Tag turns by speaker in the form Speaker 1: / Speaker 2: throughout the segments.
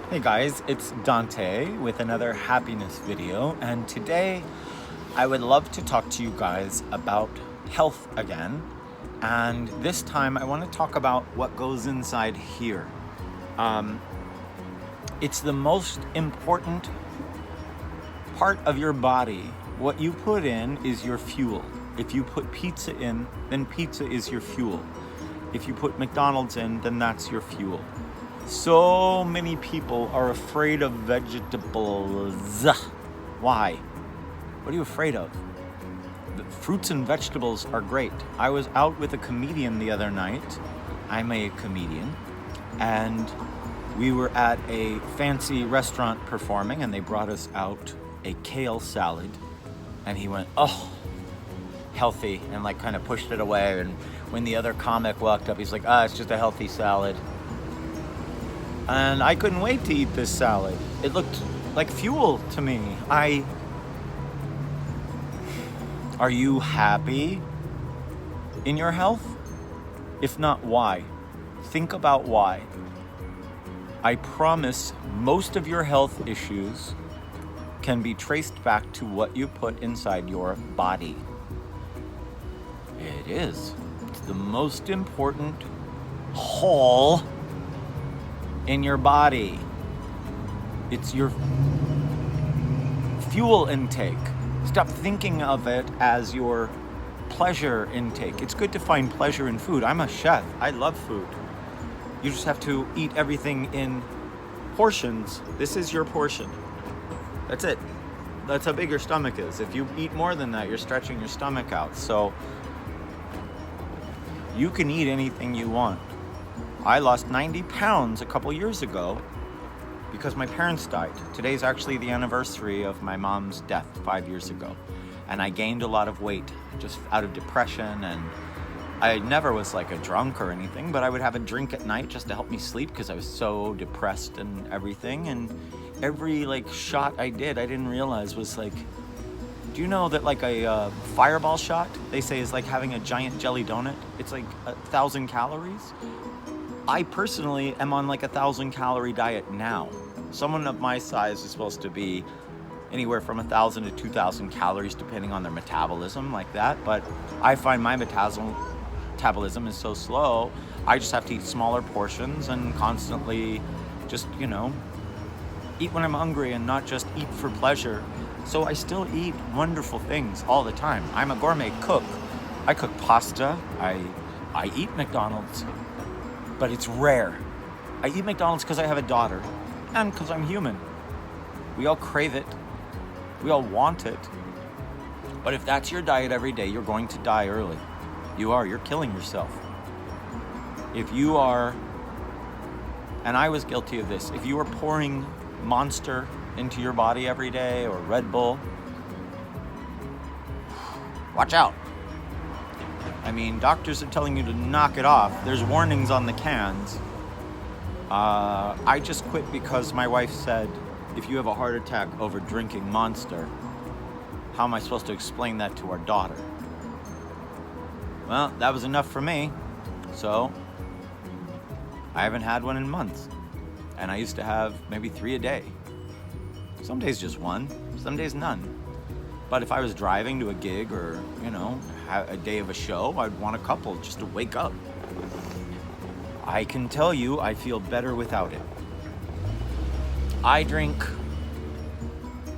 Speaker 1: Hey guys, it's Dante with another happiness video, and today I would love to talk to you guys about health again. And this time I want to talk about what goes inside here. It's the most important part of your body. What you put in is your fuel. If you put pizza in, then pizza is your fuel. If you put McDonald's in, then that's your fuel. So many people are afraid of vegetables. Why? What are you afraid of? The fruits and vegetables are great. I was out with a comedian the other night. I'm a comedian. And we were at a fancy restaurant performing, and they brought us out a kale salad. And he went, "Oh, healthy," and like kind of pushed it away. And when the other comic walked up, he's like, "It's just a healthy salad." And I couldn't wait to eat this salad. It looked like fuel to me. Are you happy in your health? If not, why? Think about why. I promise most of your health issues can be traced back to what you put inside your body. It is. It's the most important hole in your body. It's your fuel intake. Stop thinking of it as your pleasure intake. It's good to find pleasure in food. I'm a chef. I love food. You just have to eat everything in portions. This is your portion. That's it. That's how big your stomach is. If you eat more than that, you're stretching your stomach out. So you can eat anything you want. I lost 90 pounds a couple years ago because my parents died. Today's actually the anniversary of my mom's death 5 years ago. And I gained a lot of weight just out of depression, and I never was like a drunk or anything, but I would have a drink at night just to help me sleep because I was so depressed and everything. And every shot I did, I didn't realize was do you know that a fireball shot, they say, is like having a giant jelly donut? It's like 1,000 calories. I personally am on 1,000 calorie diet now. Someone of my size is supposed to be anywhere from 1,000 to 2,000 calories depending on their metabolism, like that. But I find my metabolism is so slow, I just have to eat smaller portions and constantly just, eat when I'm hungry and not just eat for pleasure. So I still eat wonderful things all the time. I'm a gourmet cook. I cook pasta. I eat McDonald's. But it's rare. I eat McDonald's because I have a daughter and because I'm human. We all crave it. We all want it. But if that's your diet every day, you're going to die early. You're killing yourself. If you are, and I was guilty of this, if you are pouring Monster into your body every day or Red Bull, watch out. I mean, doctors are telling you to knock it off. There's warnings on the cans. I just quit because my wife said, if you have a heart attack over drinking Monster, how am I supposed to explain that to our daughter? Well, that was enough for me. So I haven't had one in months. And I used to have maybe 3 a day. Some days just one, some days none. But if I was driving to a gig or, a day of a show, I'd want a couple just to wake up. I can tell you I feel better without it. I drink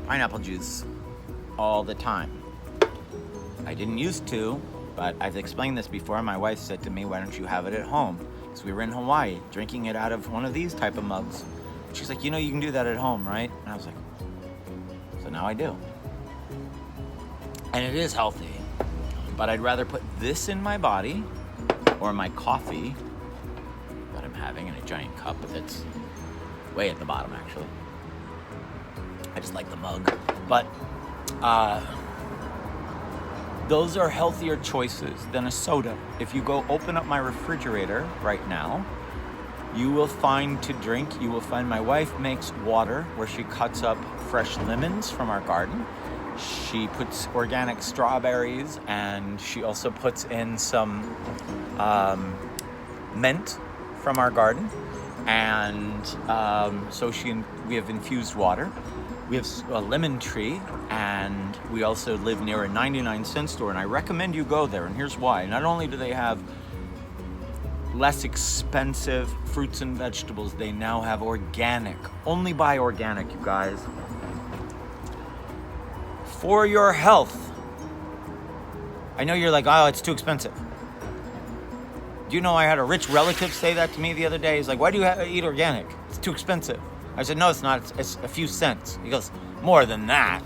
Speaker 1: pineapple juice all the time. I didn't used to, but I've explained this before. My wife said to me, "Why don't you have it at home?" Because we were in Hawaii drinking it out of one of these type of mugs. She's like, you can do that at home, right? And I was like, so now I do. And it is healthy. But I'd rather put this in my body or my coffee that I'm having in a giant cup that's way at the bottom, actually. I just like the mug. But those are healthier choices than a soda. If you go open up my refrigerator right now, you will find to drink, you will find my wife makes water where she cuts up fresh lemons from our garden. She puts organic strawberries, and she also puts in some mint from our garden. And we have infused water. We have a lemon tree, and we also live near a 99-cent store, and I recommend you go there, and here's why. Not only do they have less expensive fruits and vegetables, they now have organic. Only buy organic, you guys. For your health. I know you're like, oh, it's too expensive. Do you know I had a rich relative say that to me the other day? He's like, why do you eat organic? It's too expensive. I said, no, it's not. It's a few cents. He goes, more than that.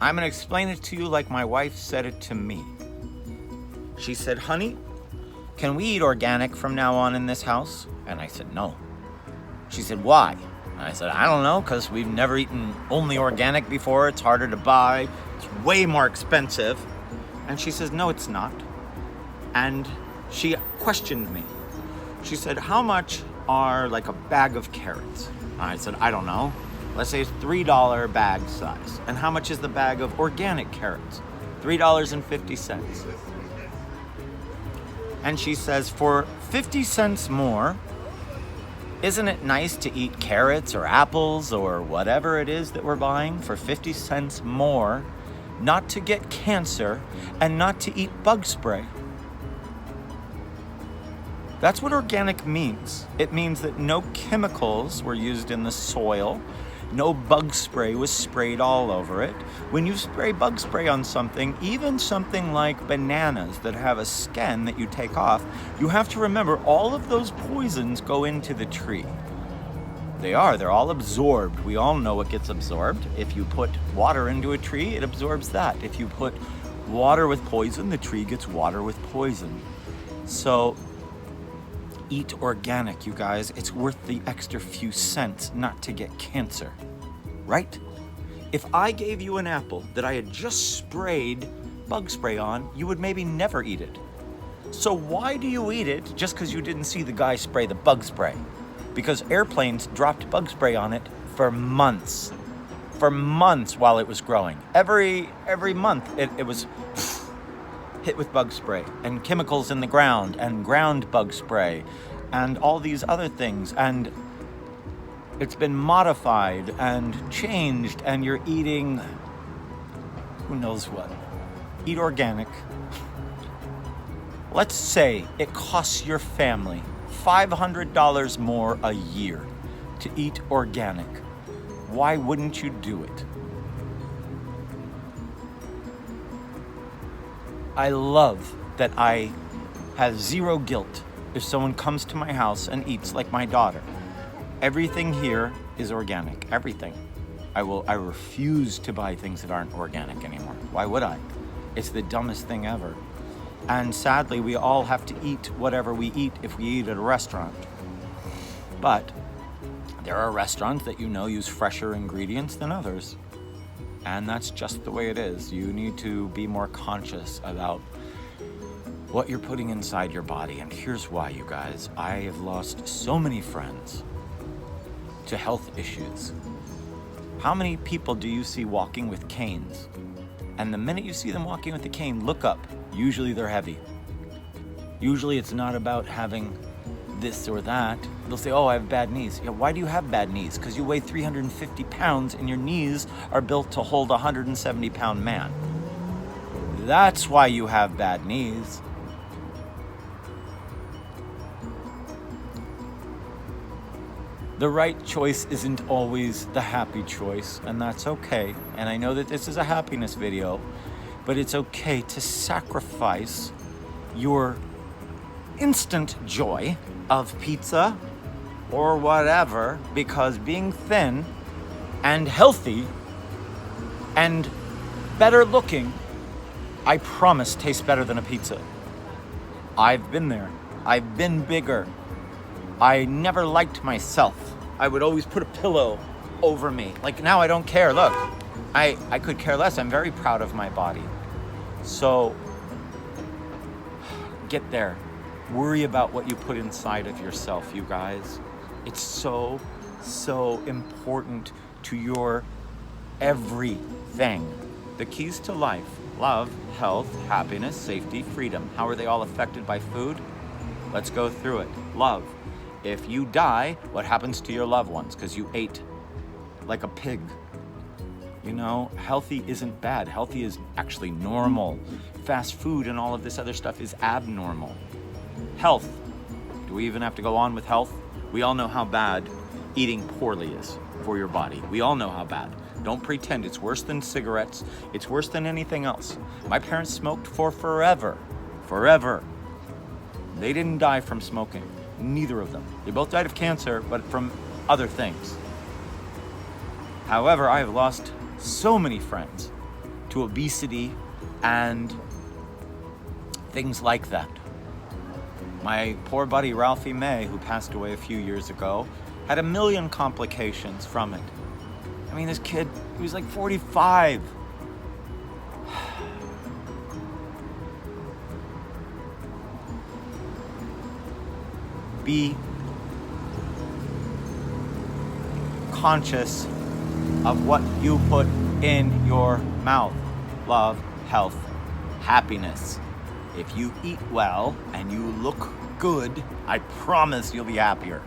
Speaker 1: I'm going to explain it to you like my wife said it to me. She said, honey, can we eat organic from now on in this house? And I said, no. She said, why? And I said, I don't know, because we've never eaten only organic before. It's harder to buy. It's way more expensive. And she says, no, it's not. And she questioned me. She said, how much are like a bag of carrots? I said, I don't know. Let's say it's $3 bag size. And how much is the bag of organic carrots? $3.50. And she says, for 50 cents more, isn't it nice to eat carrots or apples or whatever it is that we're buying for 50 cents more, not to get cancer and not to eat bug spray? That's what organic means. It means that no chemicals were used in the soil. No bug spray was sprayed all over it. When you spray bug spray on something, even something like bananas that have a skin that you take off, you have to remember all of those poisons go into the tree. They're all absorbed. We all know what gets absorbed. If you put water into a tree, it absorbs that. If you put water with poison, the tree gets water with poison. So eat organic, you guys. It's worth the extra few cents not to get cancer, right? If I gave you an apple that I had just sprayed bug spray on, you would maybe never eat it. So why do you eat it just because you didn't see the guy spray the bug spray? Because airplanes dropped bug spray on it for months. For months while it was growing. Every month it was hit with bug spray and chemicals in the ground and ground bug spray and all these other things, and it's been modified and changed, and you're eating who knows what. Eat organic. Let's say it costs your family $500 more a year to eat organic. Why wouldn't you do it? I love that I have zero guilt if someone comes to my house and eats like my daughter. Everything here is organic. Everything. I refuse to buy things that aren't organic anymore. Why would I? It's the dumbest thing ever. And sadly, we all have to eat whatever we eat if we eat at a restaurant. But there are restaurants that use fresher ingredients than others. And that's just the way it is. You need to be more conscious about what you're putting inside your body. And here's why, you guys. I have lost so many friends to health issues. How many people do you see walking with canes? And the minute you see them walking with the cane, look up. Usually they're heavy. Usually it's not about having this or that. They'll say, oh, I have bad knees. Yeah, why do you have bad knees? Because you weigh 350 pounds and your knees are built to hold a 170-pound man. That's why you have bad knees. The right choice isn't always the happy choice, and that's okay. And I know that this is a happiness video, but it's okay to sacrifice your instant joy of pizza or whatever, because being thin and healthy and better looking, I promise, tastes better than a pizza. I've been there. I've been bigger. I never liked myself. I would always put a pillow over me. Like now I don't care. Look, I could care less. I'm very proud of my body. So get there. Worry about what you put inside of yourself, you guys. It's so, so important to your everything. The keys to life: love, health, happiness, safety, freedom. How are they all affected by food? Let's go through it. Love. If you die, what happens to your loved ones? Because you ate like a pig. You know, healthy isn't bad. Healthy is actually normal. Fast food and all of this other stuff is abnormal. Health. Do we even have to go on with health? We all know how bad eating poorly is for your body. We all know how bad. Don't pretend. It's worse than cigarettes. It's worse than anything else. My parents smoked for forever. Forever. They didn't die from smoking. Neither of them. They both died of cancer, but from other things. However, I have lost so many friends to obesity and things like that. My poor buddy Ralphie May, who passed away a few years ago, had 1 million complications from it. I mean, this kid, he was like 45. Be conscious of what you put in your mouth. Love, health, happiness. If you eat well and you look good, I promise you'll be happier.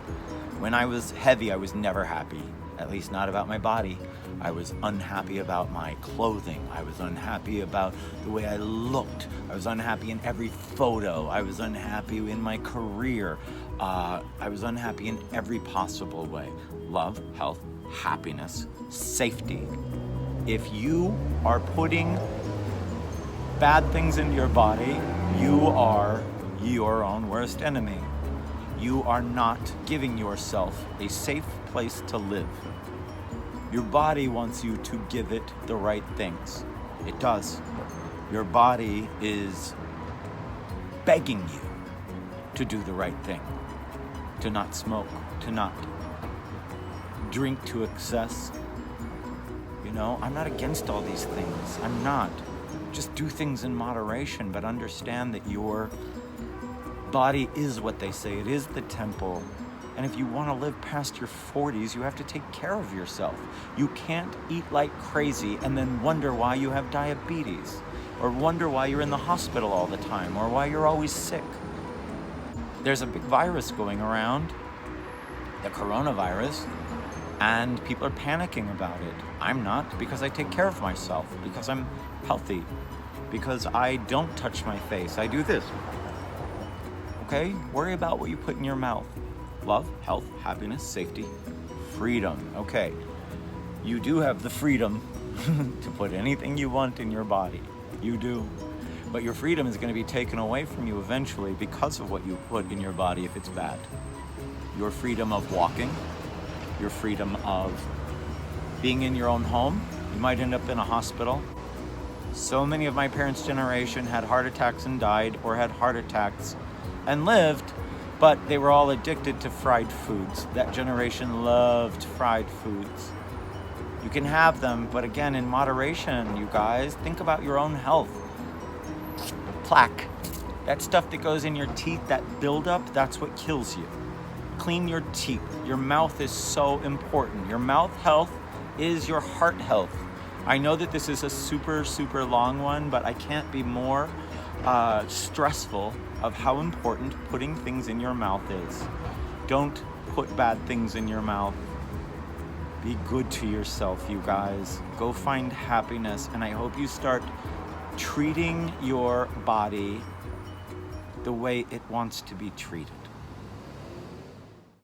Speaker 1: When I was heavy, I was never happy. At least not about my body. I was unhappy about my clothing. I was unhappy about the way I looked. I was unhappy in every photo. I was unhappy in my career. I was unhappy in every possible way. Love, health, happiness, safety. If you are putting bad things into your body, you are your own worst enemy. You are not giving yourself a safe place to live. Your body wants you to give it the right things. It does. Your body is begging you to do the right thing. To not smoke, to not drink to excess. You know, I'm not against all these things. I'm not. Just do things in moderation, but understand that your body is what they say. It is the temple. And if you want to live past your 40s, you have to take care of yourself. You can't eat like crazy and then wonder why you have diabetes, or wonder why you're in the hospital all the time, or why you're always sick. There's a big virus going around, the coronavirus, and people are panicking about it. I'm not, because I take care of myself, because I'm healthy, because I don't touch my face. I do this. Okay? Worry about what you put in your mouth. Love, health, happiness, safety, freedom. Okay, you do have the freedom to put anything you want in your body. You do. But your freedom is going to be taken away from you eventually because of what you put in your body if it's bad. Your freedom of walking, your freedom of being in your own home. You might end up in a hospital. So many of my parents' generation had heart attacks and died, or had heart attacks and lived, but they were all addicted to fried foods. That generation loved fried foods. You can have them, but again, in moderation, you guys. Think about your own health. Plaque, that stuff that goes in your teeth, that buildup, that's what kills you. Clean your teeth. Your mouth is so important. Your mouth health is your heart health. I know that this is a super, super long one, but I can't be more stressful of how important putting things in your mouth is. Don't put bad things in your mouth. Be good to yourself, you guys. Go find happiness, and I hope you start treating your body the way it wants to be treated.